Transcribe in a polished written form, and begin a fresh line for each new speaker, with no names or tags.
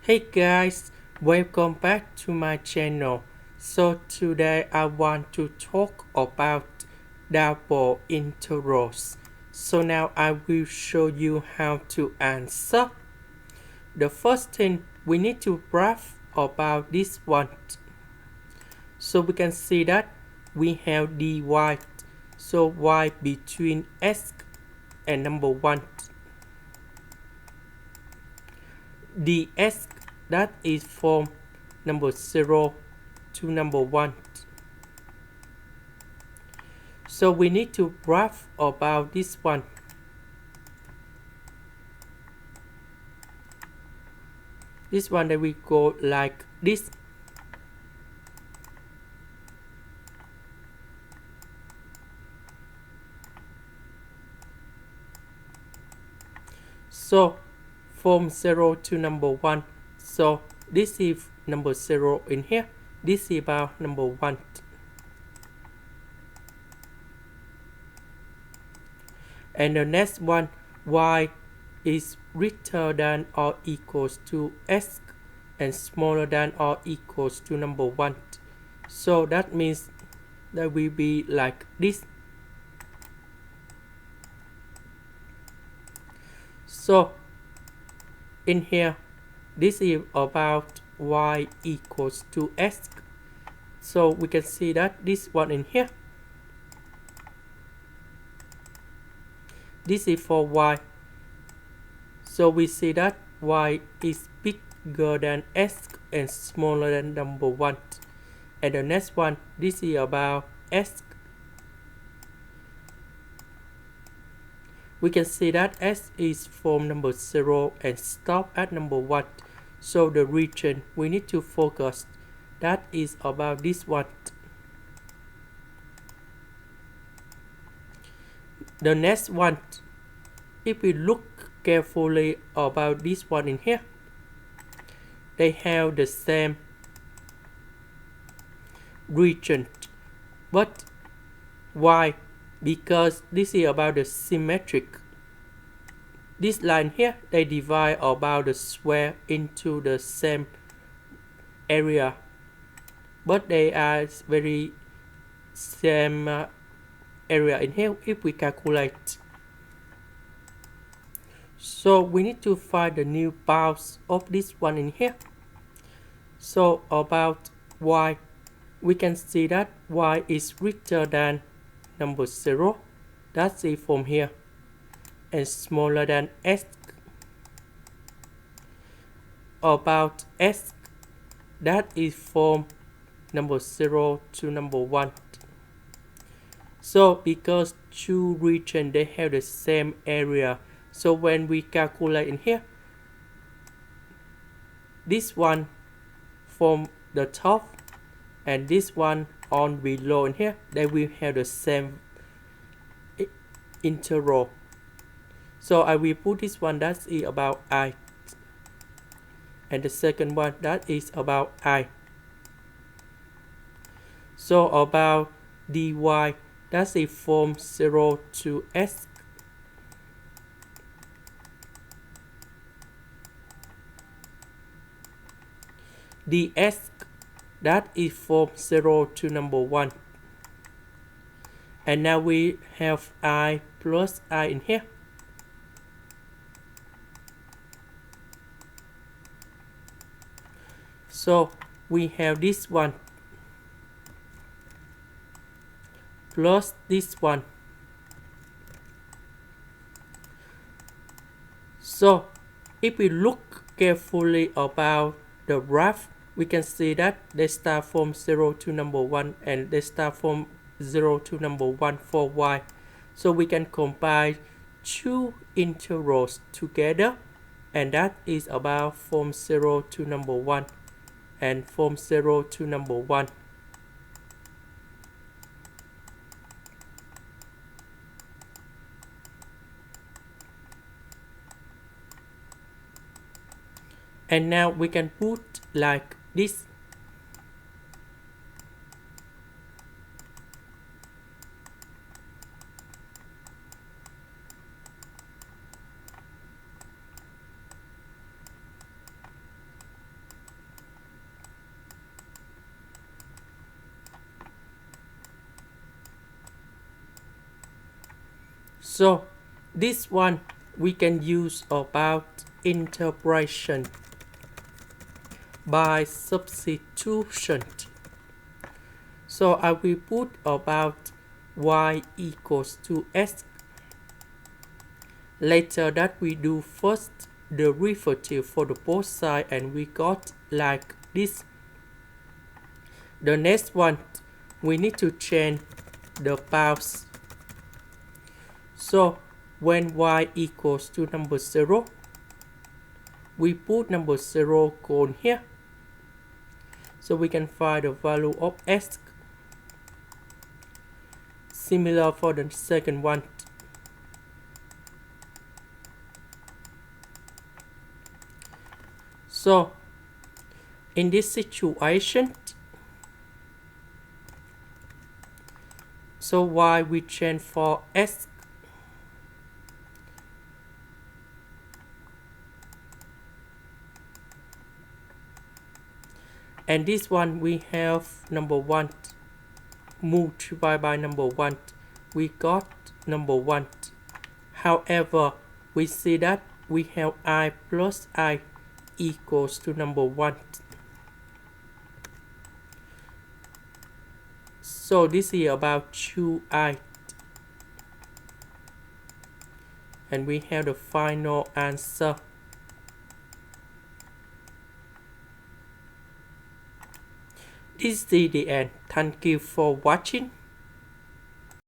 Hey guys, welcome back to my channel. So today I want to talk about double integrals. So now I will show you how to answer. The first thing we need to graph about this one. So we can see that we have dy. So y between s and number 1. dx that is from number 0 to number 1. So we need to graph about this one. This one that we go like this. So from 0 to number 1. So this is number 0 in here. This is about number 1. And the next one, y is greater than or equals to s and smaller than or equals to number 1. So that means that will be like this. So in here, this is about y equals to s. So we can see that this one in here. This is for y. So we see that y is bigger than s and smaller than number 1. And the next one, this is about s. We can see that s is from number 0 and stop at number 1. So the region we need to focus, that is about this one. The next one, if we look carefully about this one in here, they have the same region. But why? Because this is about the symmetric. This line here, they divide about the square into the same area. But they are very same area in here if we calculate. So we need to find the new bounds of this one in here. So about y, we can see that y is greater than number 0. That's it from here. And smaller than s. About s, that is from number 0 to number 1. So because two regions, they have the same area. So when we calculate in here, this one from the top and this one on below in here, they will have the same interval. So I will put this one that is about I. And the second one that is about I. So about dy, that is from 0 to s. dx, that is from 0 to number 1. And now we have I plus I in here. So we have this one plus this one. So if we look carefully about the graph, we can see that they start from 0 to number 1 and they start from 0 to number 1 for y. So we can combine two integrals together, and that is about from 0 to number 1 and from 0 to number 1. And now we can put like this. So this one we can use about interpolation by substitution. So I will put about y equals to s. Later that we do first derivative for the both sides and we got like this. The next one we need to change the powers. So when y equals to number 0, we put number 0 colon here. So we can find the value of s. Similar for the second one. So in this situation, so y we change for s. And this one we have number 1 multiplied by number 1. We got number 1. However, we see that we have I plus I equals to number 1. So this is about 2i. And we have the final answer. This is the end. Thank you for watching.